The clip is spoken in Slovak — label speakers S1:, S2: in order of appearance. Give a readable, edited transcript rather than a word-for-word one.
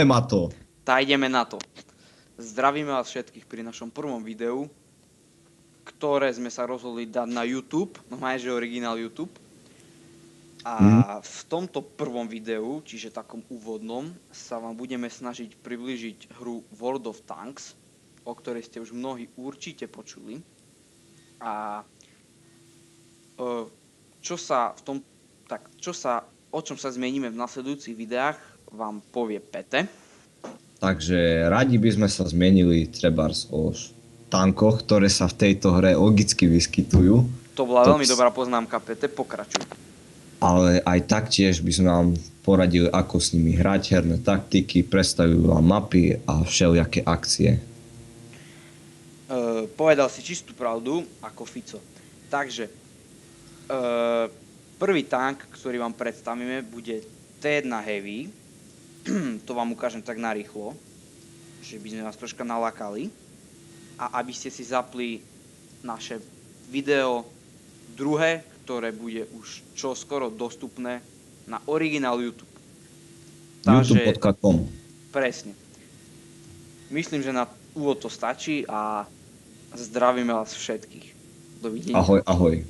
S1: Máme ma to.
S2: Tak ideme na to. Zdravíme vás všetkých pri našom prvom videu, ktoré sme sa rozhodli dať na YouTube, no že originál YouTube. A v tomto prvom videu, čiže takom úvodnom, sa vám budeme snažiť priblížiť hru World of Tanks, o ktorej ste už mnohí určite počuli. A o čom sa zmienime v nasledujúcich videách, vám povie Pete.
S1: Takže radi by sme sa zmenili trebárs o tankoch, ktoré sa v tejto hre logicky vyskytujú.
S2: To bola veľmi dobrá poznámka, Pete, pokračuj.
S1: Ale aj taktiež by sme vám poradili, ako s nimi hrať, herné taktiky, predstavujú vám mapy a všelijaké akcie.
S2: Povedal si čistú pravdu, ako Fico. Takže, prvý tank, ktorý vám predstavíme, bude T1 Heavy. To vám ukážem tak narýchlo, že by sme vás troška nalákali. A aby ste si zapli naše video druhé, ktoré bude už čoskoro dostupné na originál YouTube.
S1: youtube.com.
S2: Presne. Myslím, že na úvod to stačí a zdravíme vás všetkých. Dovidenia.
S1: Ahoj, ahoj.